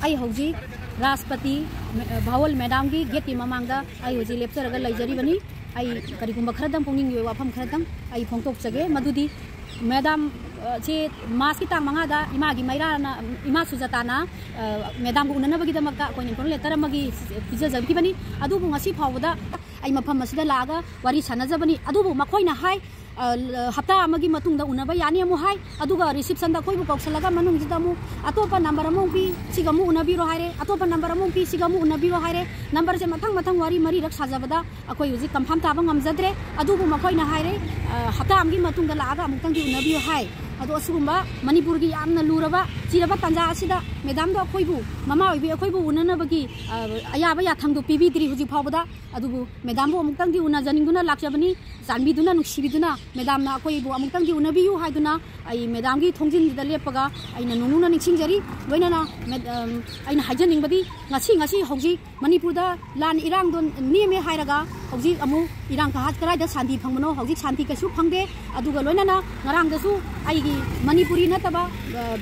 आई हौजी राष्ट्रपति भावल मैडम की गेट की ममांगदा आई हौजी लेप्चरगा लैजरीबनी आई करिगुंबा खरदम पोंगिंग वाफम खरदम आई फोंगतोकचगे मदुदी मैडम से मास की तांग मंगादा इमा की मैराना इमा सुजाताना मैडम को उननबगीदमक्ता कोइन इंफॉर्म लेटर अमगी पिजजबकीबनी अदुबु ngasi फावदा आई मफम मसिदा लागा वारी सानजबनी अदुबु मखोइना हाय हप्ता अमगी मतुंगदा उनबा यानी अमु हाय अदुगा रिसेप्शन दा कोइबु कौसलगा मनुंगजिदा मु अतोपा नंबर अमु पी सिगमु उनबीरो हायरे अतोपा नंबर अमु पी सिगमु उनबीरो हायरे नंबर से मथंग मथंग वारी मरी रख साजबदा अखोइ हुजि कंफर्म ताबा ngamjadre अदुबु मखोइना हायरे हप्ता अमगी मतुंगदा लागा अमुक्तंगी उनबीरो हाय अदो असुगुंबा मणिपुर की यामना लुरबा चिरबा तंजा असिदा मैडम दो अखोइबु ममा ओइबि अखोइबु उननबगी अयाबा याथंगदो पिबिद्रि हुजि फावबदा अदुबु मैडम बो अमुक्तंगी उना जनिंगुना लाक्याबनी जानबिदुना नुक्सिबिदुना मैडम ना अखोइबु अमुक्तंगी उनबियु हाइदुना आई मैडम की थोंजिनदा लेपगा आइना नुनुना निसिंजरी लोइनाना आइना हाइजनिंगबदी ngasi ngasi हौजी मणिपुर दा लान इरांग दोन नेमे हाइरगा हौजी अमु इरांग का हात कराइदा शांति फंगमनो हौजी शांति कैसु फंगदे अदुगा लोइनाना ngaraang दसु आइगी मणिपुरी नतबा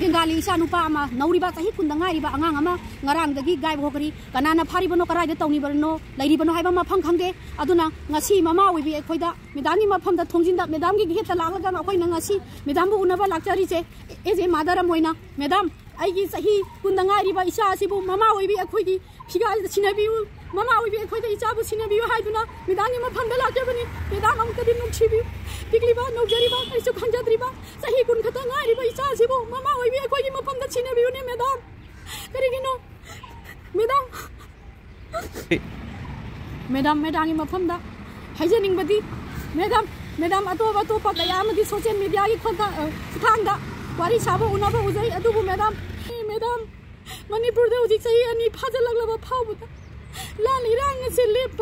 बेंगाली इसा नुपा अमा नौरिबा चाहि कुंदा ngairiba angang ama ngarang dagi gai bhokari kanana pharibano karaida tawnibarno lairibano haiba mafam khangde aduna ngasi mama oibi ekhoida medam gi mafam da thongjinda medam gi geta laglaga akhoi na ngasi medam bu unaba lakchari che eje madara moina medam aigi sahi kunda ngairiba isa asibu mama oibi ekhoi gi phiga sinabi mama oibi ekhoi da isa bu sinabi haiduna medam gi mafam da lakjabani medam amta din nuksibi pikliba nojariba aisu khanjadriba sahi kun khata ngairiba isa asibu mama oibi ekhoi gi mafam da sinabi ne medam karigino madam madam madam की मफम दा हाइजनिंगबदी madam madam अतोप कया social media की खुथांगदा वारी साबो उनाबो उजै अदुबु madam madam Manipur दे उजिक सही अनि फाजलगलबा फावबदा लान इरांग से लेप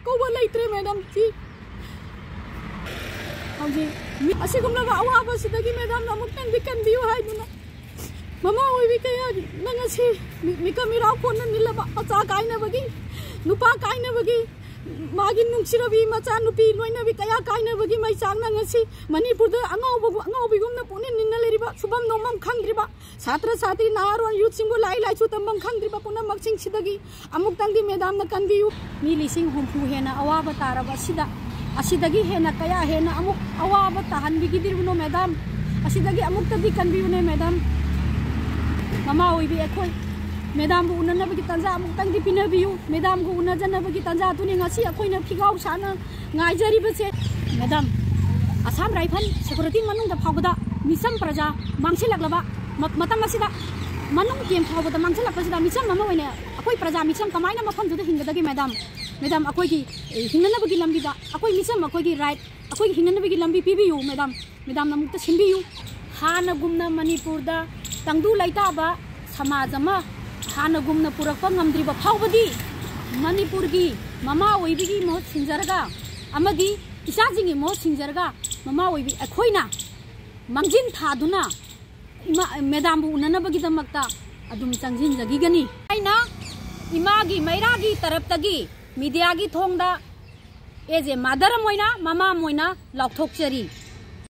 कोबा लैत्रे madam जी हौजी असिगुमना अवाबा सिदगी madam अमुक्तन दिकन बियो हाइदुना ममा ओइबि कया नंगसी मिका मिराव कोन निलबा अचा काइनबगी नुपा काइनबगी मागी नुंगसिरबी मचा नुपी लोइनबी कया काइनबगी मै चांग नंगसी मणिपुर द अंगावबगुमना पुनि निन्न लेरिबा सुबम नोमम खंगद्रिबा छात्र छात्री नारोन यूथ सिंगो लाई लाई छु तंबम खंगद्रिबा पुना मक्सिंग सिदगी अमुक्तंगी मैडम न कनबियु मी लिसिंग हुमफु हेना अवाबा तारबा सिदा असिदगी हेना कया हेना अमुक अवाबा ताहनबिगी दिरबनो मैडम असिदगी अमुक्तदी कनबियुने मैडम ममा ओइबि एखोइ मैडम को उननबगी तंजा अमुक्तंगी पिनबियु मैडम को उनजनबगी तंजा तुनि ngasi अखोइना फिगाव साना ngaijariबसे मैडम आसाम राइफल सिक्योरिटी मनुंग फावबदा मिसम प्रजा मांगसिलगलबा मतम असिदा मनुंग केम फावबदा मांगसिलगपसिदा मिसम मम ओइने अखोइ प्रजा मिसम कमाइना मफम जुदा हिंगदगी मैडम मैडम अखोइगी हिंगनबगी लंबिदा अखोइ मिसम अखोइगी राइट अखोइगी हिंगनबगी लंबी पिबियु मैडम मैडम नमुक्ता सिंबियु हाना गुमना मणिपुर दा तंगदु लैताबा समाज अमा हाना गुमना पुरक्पा ngamdriba फावबदी मणिपुर की ममा ओइबिगी मोह सिंजरगा अमदी इसाजिंगी मोह सिंजरगा ममा ओइबि अखोइना मंगजिन थादुना इमा मैडम बु उननबगी दमक्ता अदुम चंगजिन जगीगनी आइना इमागी मैरागी तरफतगी मीडिया की थोंगदा एजे मदर मोइना ममा मोइना लौथोकचरी।